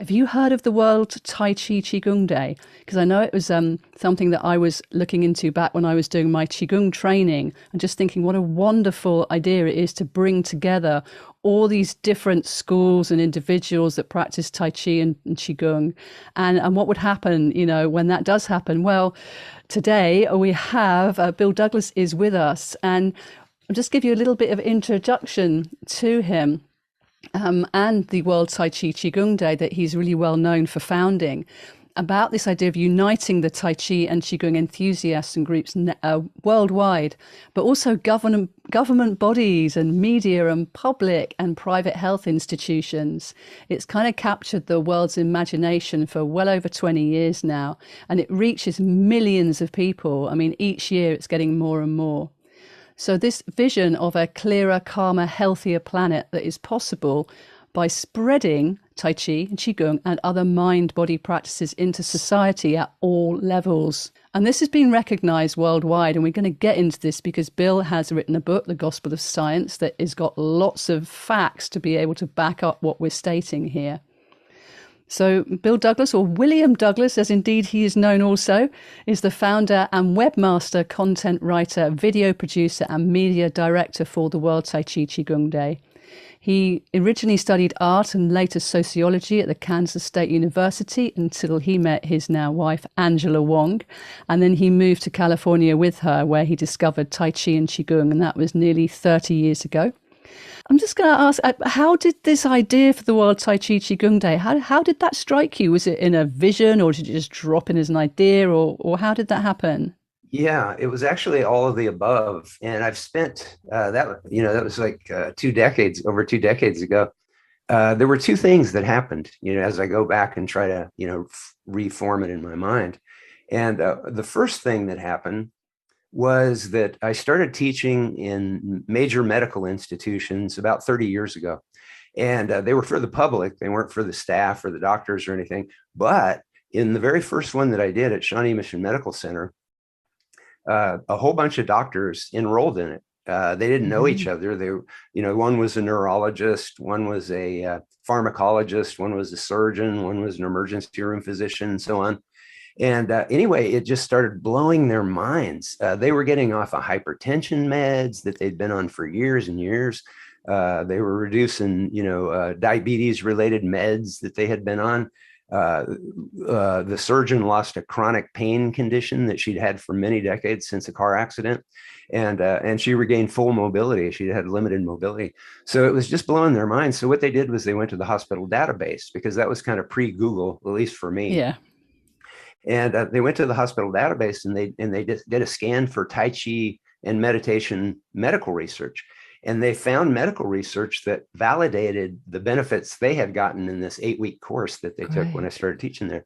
Have you heard of the World Tai Chi Qigong Day? Because I know it was something that I was looking into back when I was doing my Qigong training and just thinking what a wonderful idea it is to bring together all these different schools and individuals that practice Tai Chi and Qigong. And what would happen, when that does happen? Well, today we have Bill Douglas is with us, and I'll just give you a little bit of introduction to him and the World Tai Chi Qigong Day that he's really well known for founding, about this idea of uniting the Tai Chi and Qigong enthusiasts and groups worldwide, but also government bodies and media and public and private health institutions. It's kind of captured the world's imagination for well over 20 years now, and it reaches millions of people. I mean, each year it's getting more and more. So this vision of a clearer, calmer, healthier planet that is possible by spreading Tai Chi and Qigong and other mind-body practices into society at all levels. And this has been recognized worldwide, and we're going to get into this because Bill has written a book, The Gospel of Science, that has got lots of facts to be able to back up what we're stating here. So Bill Douglas, or William Douglas, as indeed he is known also, is the founder and webmaster, content writer, video producer and media director for the World Tai Chi Qigong Day. He originally studied art and later sociology at the Kansas State University until he met his now wife, Angela Wong. And then he moved to California with her, where he discovered Tai Chi and Qigong, and that was nearly 30 years ago. I'm just going to ask, how did this idea for the World Tai Chi Qigong Day, how did that strike you? Was it in a vision, or did it just drop in as an idea, or how did that happen? Yeah, it was actually all of the above. And I've spent that was like over 2 decades ago. There were two things that happened, as I go back and try to, reform it in my mind. And the first thing that happened was that I started teaching in major medical institutions about 30 years ago. And they were for the public. They weren't for the staff or the doctors or anything. But in the very first one that I did at Shawnee Mission Medical Center, a whole bunch of doctors enrolled in it. They didn't know each other. One was a neurologist, one was a pharmacologist, one was a surgeon, one was an emergency room physician, and so on. And anyway, it just started blowing their minds. They were getting off of hypertension meds that they'd been on for years and years. They were reducing, diabetes-related meds that they had been on. The surgeon lost a chronic pain condition that she'd had for many decades since a car accident. And she regained full mobility. She had limited mobility. So it was just blowing their minds. So what they did was they went to the hospital database, because that was kind of pre-Google, at least for me. Yeah. And they went to the hospital database and they did a scan for Tai Chi and meditation medical research. And they found medical research that validated the benefits they had gotten in this 8-week course that they took when I started teaching there.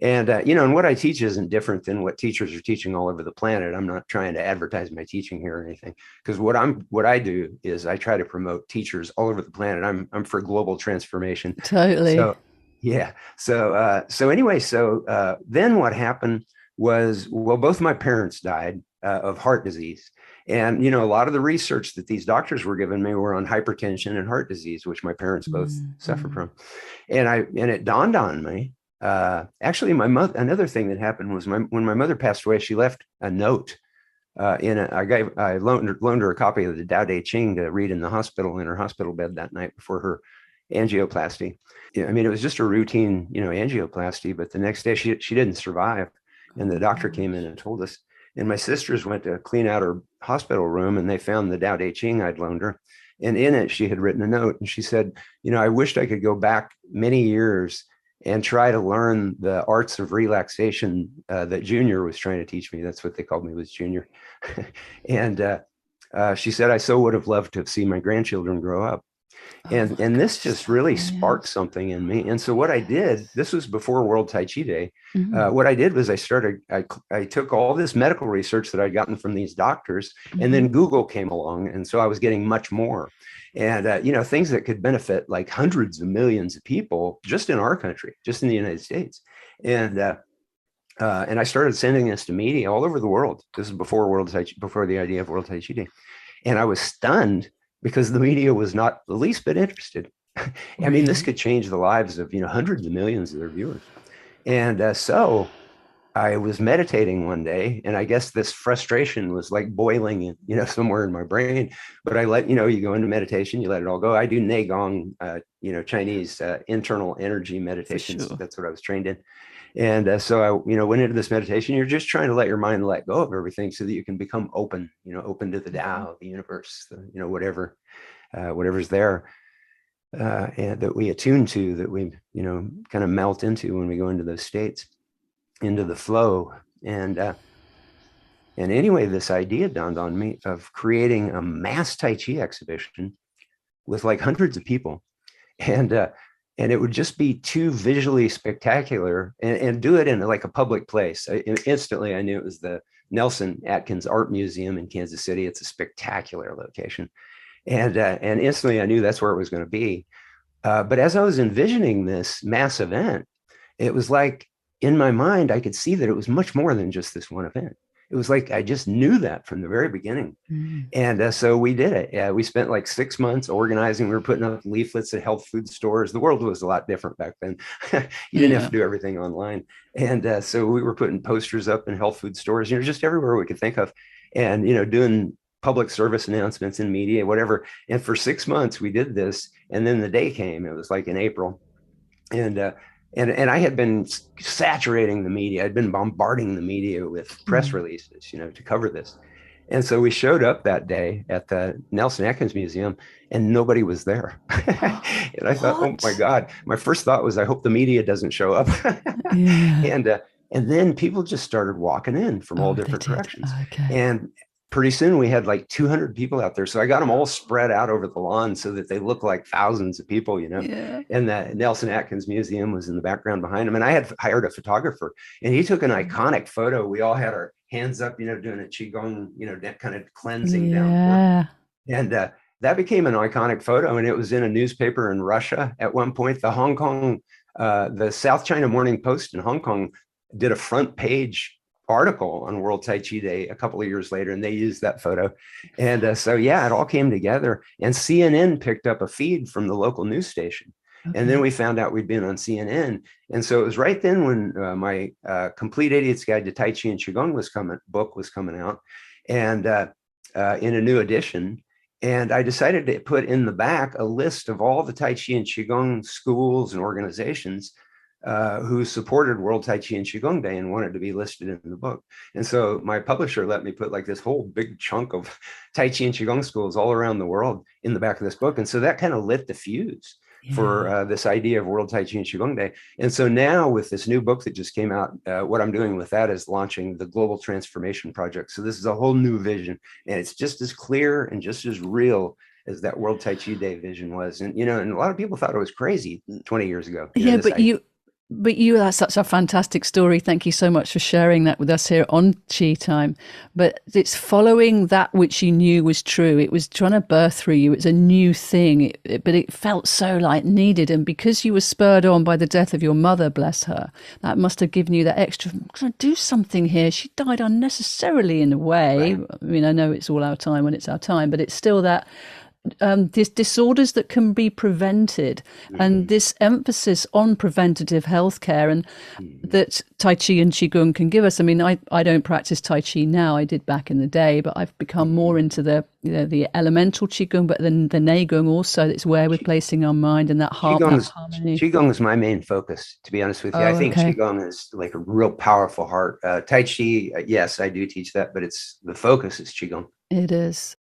And, and what I teach isn't different than what teachers are teaching all over the planet. I'm not trying to advertise my teaching here or anything, because what I do is I try to promote teachers all over the planet. I'm for global transformation. Totally. So, yeah. So anyway, then what happened was, well, both my parents died of heart disease. And, a lot of the research that these doctors were giving me were on hypertension and heart disease, which my parents both suffer from. And it dawned on me, actually, another thing that happened was when my mother passed away, she left a note I loaned her a copy of the Tao Te Ching to read in the hospital, in her hospital bed that night before her angioplasty. I mean, it was just a routine, angioplasty, but the next day she didn't survive. And the doctor came in and told us. And my sisters went to clean out her hospital room, and they found the Tao Te Ching I'd loaned her. And in it, she had written a note. And she said, I wished I could go back many years and try to learn the arts of relaxation that Junior was trying to teach me. That's what they called me, was Junior. And she said, I so would have loved to have seen my grandchildren grow up. And this just really sparked something in me. And so what I did, this was before World Tai Chi Day. What I did was I took all this medical research that I'd gotten from these doctors, and then Google came along. And so I was getting much more. And, things that could benefit like hundreds of millions of people just in our country, just in the United States. And I started sending this to media all over the world. This is before before the idea of World Tai Chi Day. And I was stunned, because the media was not the least bit interested. I mean, this Really? could change the lives of, hundreds of millions of their viewers. And so I was meditating one day, and I guess this frustration was like boiling, somewhere in my brain. But you go into meditation, you let it all go. I do Neigong, Chinese internal energy For meditations. sure. That's what I was trained in. And so I, went into this meditation. You're just trying to let your mind let go of everything so that you can become open, open to the Mhm. Tao, the universe, whatever's there, and that we attune to, that we, kind of melt into when we go into those states, into the flow. And anyway, this idea dawned on me of creating a mass Tai Chi exhibition with like hundreds of people, and it would just be too visually spectacular, and do it in like a public place. Instantly, I knew it was the Nelson Atkins Art Museum in Kansas City. It's a spectacular location, and instantly I knew that's where it was going to be. But as I was envisioning this mass event, it was like in my mind, I could see that it was much more than just this one event. It was like I just knew that from the very beginning. Mm. And so we did it. Yeah, we spent like 6 months organizing. We were putting up leaflets at health food stores. The world was a lot different back then. You didn't have Yeah. to do everything online. And so we were putting posters up in health food stores, just everywhere we could think of, and, doing public service announcements in media, whatever. And for 6 months, we did this. And then the day came. It was like in April, and I had been saturating the media. I'd been bombarding the media with press Mm. releases, to cover this. And so we showed up that day at the Nelson Atkins Museum, and nobody was there. And I thought, oh my What? God! My first thought was, I hope the media doesn't show up. Yeah. and and then people just started walking in from all Oh, they different did. directions, Okay. and pretty soon we had like 200 people out there. So I got them all spread out over the lawn so that they look like thousands of people, Yeah. And the Nelson Atkins Museum was in the background behind them. And I had hired a photographer, and he took an iconic photo. We all had our hands up, doing a Qigong, that kind of cleansing downward. Yeah. And that became an iconic photo. And it was in a newspaper in Russia at one point. The South China Morning Post in Hong Kong did a front page article on World Tai Chi Day a couple of years later, and they used that photo. And so, yeah, it all came together. And CNN picked up a feed from the local news station. And then Okay. we found out we'd been on CNN. And so it was right then when my Complete Idiot's Guide to Tai Chi and Qigong book was coming out, and in a new edition. And I decided to put in the back a list of all the Tai Chi and Qigong schools and organizations who supported World Tai Chi and Qigong Day and wanted to be listed in the book. And so my publisher let me put like this whole big chunk of Tai Chi and Qigong schools all around the world in the back of this book. And so that kind of lit the fuse for Yeah. this idea of World Tai Chi and Qigong Day. And so now with this new book that just came out, what I'm doing with that is launching the Global Transformation Project. So this is a whole new vision, and it's just as clear and just as real as that World Tai Chi Day vision was. And, and a lot of people thought it was crazy 20 years ago, Yeah, this idea. that's such a fantastic story. Thank you so much for sharing that with us here on Chi Time. But it's following that which you knew was true. It was trying to birth through you. It's a new thing, but it felt so like needed. And because you were spurred on by the death of your mother, bless her, that must have given you that extra, I'm going to do something here. She died unnecessarily in a way. Right. I mean, I know it's all our time when it's our time, but it's still that disorders that can be prevented, and Mm-hmm. this emphasis on preventative healthcare, and Mm-hmm. that Tai Chi and Qigong can give us. I mean, I don't practice Tai Chi now. I did back in the day, but I've become more Mm-hmm. into the elemental Qigong, but then the Neigong also. It's where we're placing our mind and that heart, that Qigong is harmony. Qigong is my main focus, to be honest with you. I Oh, think okay. Qigong is like a real powerful heart. Tai Chi, yes, I do teach that, but it's the focus is Qigong. It is.